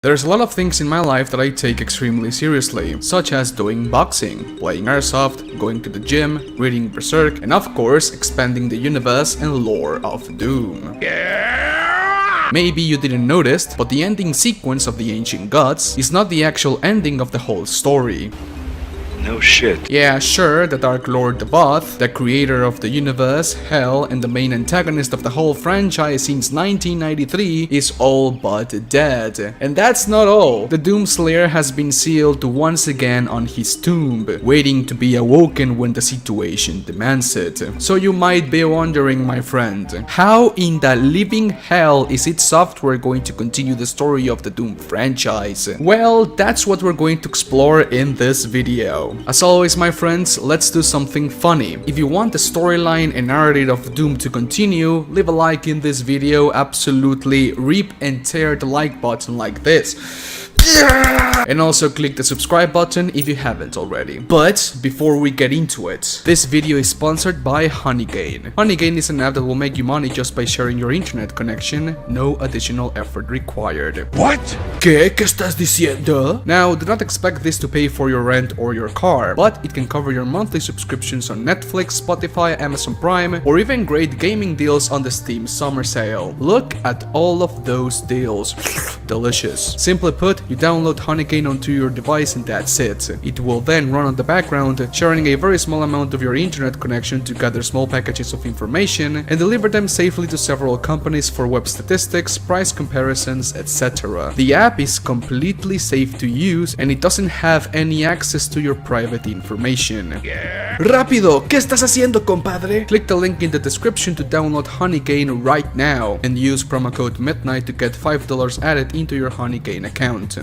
There's a lot of things in my life that I take extremely seriously, such as doing boxing, playing airsoft, going to the gym, reading Berserk, and of course expanding the universe and lore of Doom. Maybe you didn't notice, but the ending sequence of the Ancient Gods is not the actual ending of the whole story. No shit. Yeah, sure, the Dark Lord Devoth, the creator of the universe, hell, and the main antagonist of the whole franchise since 1993, is all but dead. And that's not all. The Doomslayer has been sealed once again on his tomb, waiting to be awoken when the situation demands it. So you might be wondering, my friend, how in the living hell is id Software going to continue the story of the Doom franchise? Well, that's what we're going to explore in this video. As always, my friends, let's do something funny. If you want the storyline and narrative of Doom to continue, leave a like in this video, absolutely rip and tear the like button like this. And also click the subscribe button if you haven't already. But before we get into it, this video is sponsored by Honeygain. Honeygain is an app that will make you money just by sharing your internet connection, no additional effort required. What? ¿Qué estás diciendo? Now, do not expect this to pay for your rent or your car, but it can cover your monthly subscriptions on Netflix, Spotify, Amazon Prime, or even great gaming deals on the Steam Summer Sale. Look at all of those deals. Delicious. Simply put, you download Honeygain onto your device and that's it. It will then run on the background, sharing a very small amount of your internet connection to gather small packages of information and deliver them safely to several companies for web statistics, price comparisons, etc. The app is completely safe to use and it doesn't have any access to your private information. Rápido, ¿qué estás haciendo, compadre? Click the link in the description to download Honeygain right now and use promo code MIDNIGHT to get $5 added into your Honeygain account.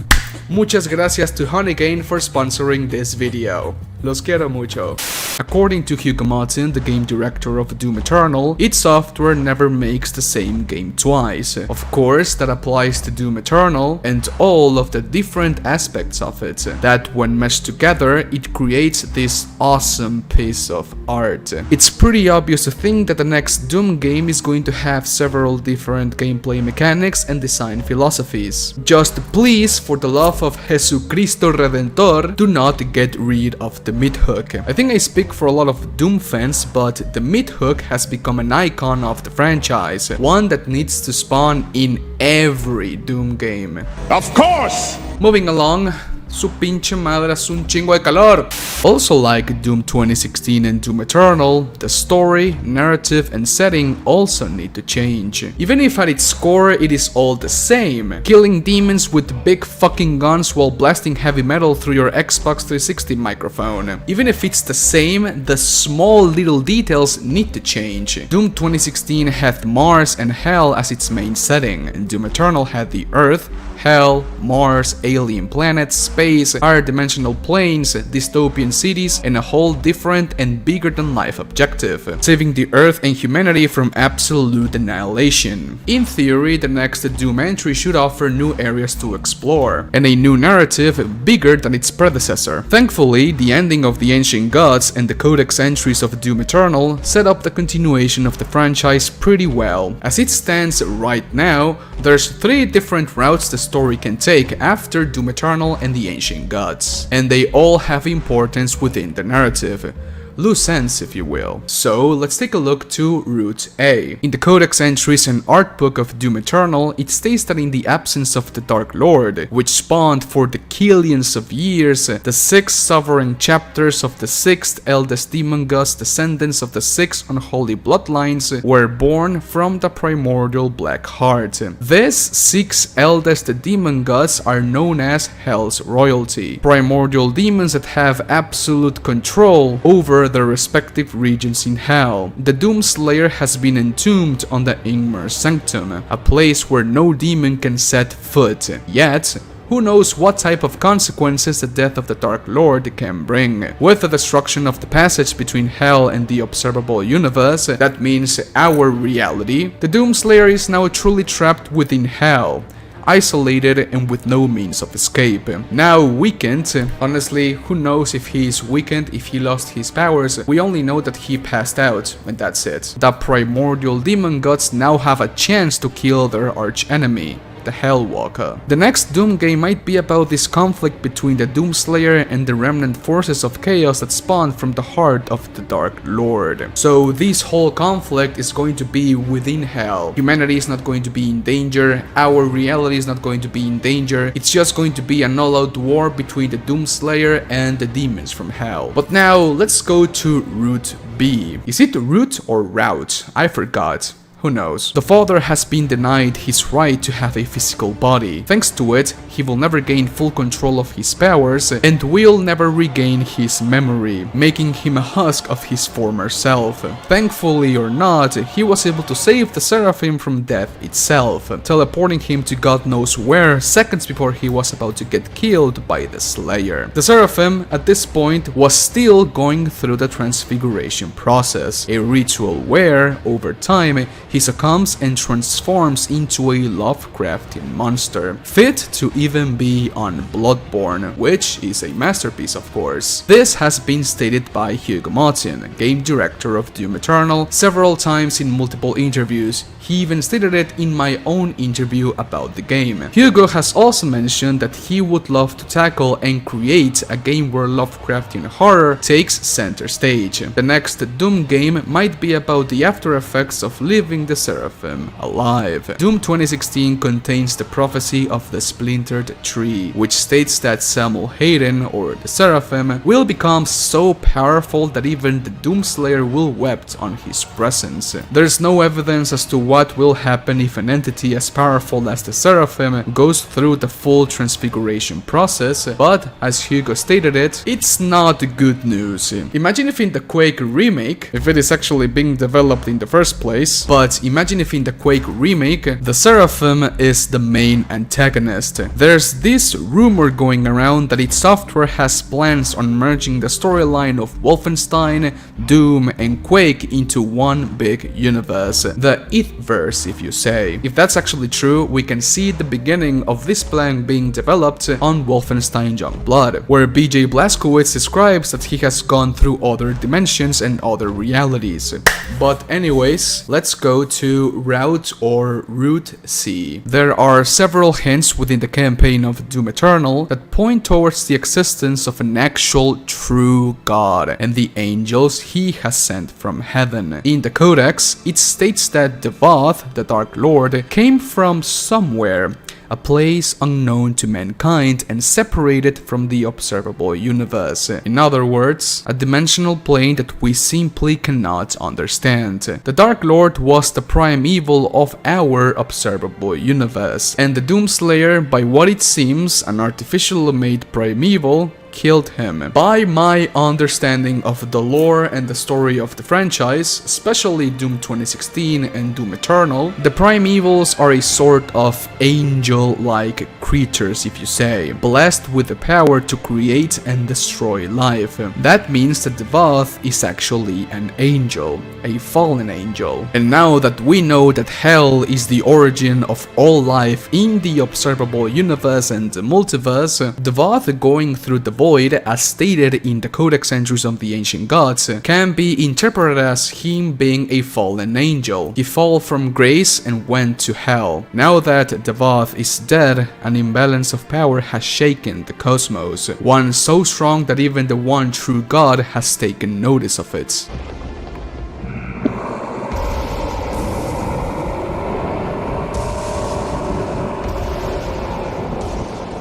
Muchas gracias to Honeygain for sponsoring this video. Los quiero mucho. According to Hugo Martin, the game director of Doom Eternal, id Software never makes the same game twice. Of course, that applies to Doom Eternal and all of the different aspects of it, that when meshed together, it creates this awesome piece of art. It's pretty obvious to think that the next Doom game is going to have several different gameplay mechanics and design philosophies. Just please, for the love of Jesucristo Redentor, do not get rid of the mid-hook. I think I speak for a lot of Doom fans, but the mid-hook has become an icon of the franchise, one that needs to spawn in every Doom game. Of course! Moving along, su pinche madre hace un chingo de calor. Also, like Doom 2016 and Doom Eternal, the story, narrative and setting also need to change. Even if at its core it is all the same, killing demons with big fucking guns while blasting heavy metal through your Xbox 360 microphone. Even if it's the same, the small little details need to change. Doom 2016 had Mars and Hell as its main setting, and Doom Eternal had the Earth, Hell, Mars, alien planets, space, higher dimensional planes, dystopian cities, and a whole different and bigger than life objective, saving the Earth and humanity from absolute annihilation. In theory, the next Doom entry should offer new areas to explore, and a new narrative bigger than its predecessor. Thankfully, the ending of the Ancient Gods and the Codex entries of Doom Eternal set up the continuation of the franchise pretty well. As it stands right now, there's 3 different routes the story can take after Doom Eternal and the Ancient Gods, and they all have importance within the narrative. Loose ends, if you will. So let's take a look to Route A. In the Codex entries and art book of Doom Eternal, it states that in the absence of the Dark Lord, which spawned for the killions of years, the 6 sovereign chapters of the 6th eldest demon gods, descendants of the 6 unholy bloodlines, were born from the primordial Black Heart. These 6 eldest demon gods are known as Hell's royalty, primordial demons that have absolute control over their respective regions in Hell. The Doomslayer has been entombed on the Ingmar Sanctum, a place where no demon can set foot. Yet, who knows what type of consequences the death of the Dark Lord can bring. With the destruction of the passage between Hell and the observable universe, that means our reality, the Doomslayer is now truly trapped within Hell, isolated and with no means of escape. Now weakened, honestly, who knows if he is weakened, if he lost his powers, we only know that he passed out, and that's it. The primordial demon gods now have a chance to kill their arch enemy, the Hellwalker. The next Doom game might be about this conflict between the Doomslayer and the remnant forces of chaos that spawned from the heart of the Dark Lord. So this whole conflict is going to be within Hell. Humanity is not going to be in danger, our reality is not going to be in danger, it's just going to be an all-out war between the Doomslayer and the demons from Hell. But now, let's go to Route B. Is it Route or Route? I forgot. Who knows? The father has been denied his right to have a physical body. Thanks to it, he will never gain full control of his powers and will never regain his memory, making him a husk of his former self. Thankfully or not, he was able to save the Seraphim from death itself, teleporting him to God knows where seconds before he was about to get killed by the Slayer. The Seraphim, at this point, was still going through the transfiguration process, a ritual where, over time, he succumbs and transforms into a Lovecraftian monster, fit to even be on Bloodborne, which is a masterpiece of course. This has been stated by Hugo Martin, game director of Doom Eternal, several times in multiple interviews. He even stated it in my own interview about the game. Hugo has also mentioned that he would love to tackle and create a game where Lovecraftian horror takes center stage. The next Doom game might be about the after effects of living the Seraphim alive. Doom 2016 contains the prophecy of the splintered tree, which states that Samuel Hayden, or the Seraphim, will become so powerful that even the Doomslayer will weep on his presence. There's no evidence as to what will happen if an entity as powerful as the Seraphim goes through the full transfiguration process, but as Hugo stated it, it's not good news. Imagine if in the Quake remake, if it is actually being developed in the first place, but imagine if in the Quake remake, the Seraphim is the main antagonist. There's this rumor going around that id Software has plans on merging the storyline of Wolfenstein, Doom, and Quake into one big universe, the Ithverse if you say. If that's actually true, we can see the beginning of this plan being developed on Wolfenstein Youngblood, where BJ Blazkowicz describes that he has gone through other dimensions and other realities. But anyways, let's go to Route or Route C. There are several hints within the campaign of Doom Eternal that point towards the existence of an actual true god and the angels he has sent from heaven. In the Codex, it states that Devoth, the Dark Lord, came from somewhere, a place unknown to mankind and separated from the observable universe. In other words, a dimensional plane that we simply cannot understand. The Dark Lord was the prime evil of our observable universe, and the Doomslayer, by what it seems, an artificially made primeval, killed him. By my understanding of the lore and the story of the franchise, especially Doom 2016 and Doom Eternal, the primevals are a sort of angel-like creatures, if you say, blessed with the power to create and destroy life. That means that Devoth is actually an angel, a fallen angel. And now that we know that Hell is the origin of all life in the observable universe and the multiverse, Devoth going through the void, as stated in the Codex entries of the Ancient Gods, can be interpreted as him being a fallen angel. He fell from grace and went to hell. Now that Devoth is dead, an imbalance of power has shaken the cosmos, one so strong that even the one true God has taken notice of it.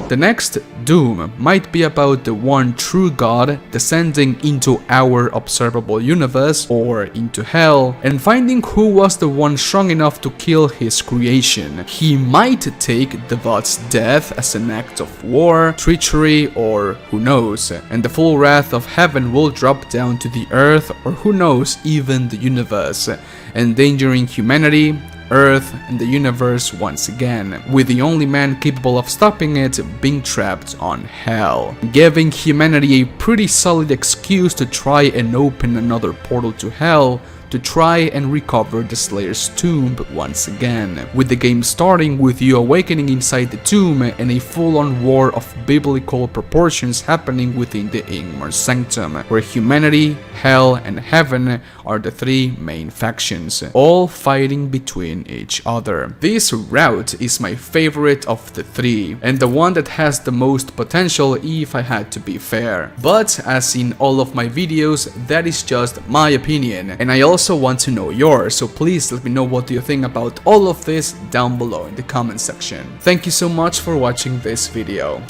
The next Doom might be about the one true God descending into our observable universe or into Hell and finding who was the one strong enough to kill his creation. He might take Devoth's death as an act of war, treachery, or who knows, and the full wrath of heaven will drop down to the earth or who knows, even the universe, endangering humanity, Earth, and the universe once again, with the only man capable of stopping it being trapped on Hell, giving humanity a pretty solid excuse to try and open another portal to Hell to try and recover the Slayer's tomb once again, with the game starting with you awakening inside the tomb and a full-on war of biblical proportions happening within the Ingmar Sanctum, where humanity, hell, and heaven are the three main factions, all fighting between each other. This route is my favorite of the three, and the one that has the most potential if I had to be fair. But as in all of my videos, that is just my opinion, and I also want to know yours, so please let me know what you think about all of this down below in the comment section. Thank you so much for watching this video.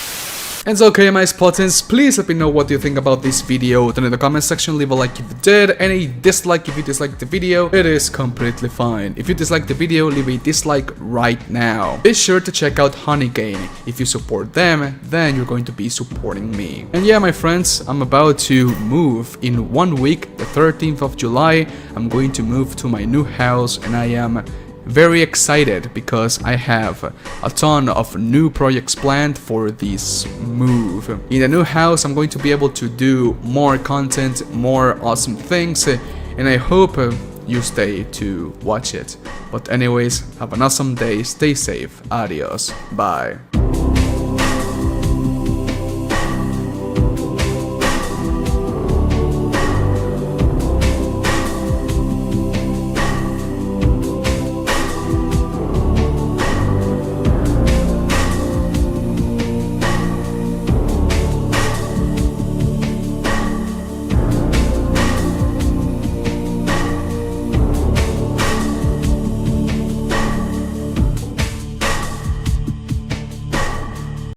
And so, okay, my Spartans, please let me know what you think about this video down in the comment section. Leave a like if you did, and a dislike if you disliked the video. It is completely fine. If you dislike the video, leave a dislike right now. Be sure to check out Honeygain. If you support them, then you're going to be supporting me. And yeah, my friends, I'm about to move in 1 week, the 13th of July. I'm going to move to my new house, and I am very excited because I have a ton of new projects planned for this move. In the new house, I'm going to be able to do more content, more awesome things, and I hope you stay to watch it. But anyways, have an awesome day, stay safe, adios, bye.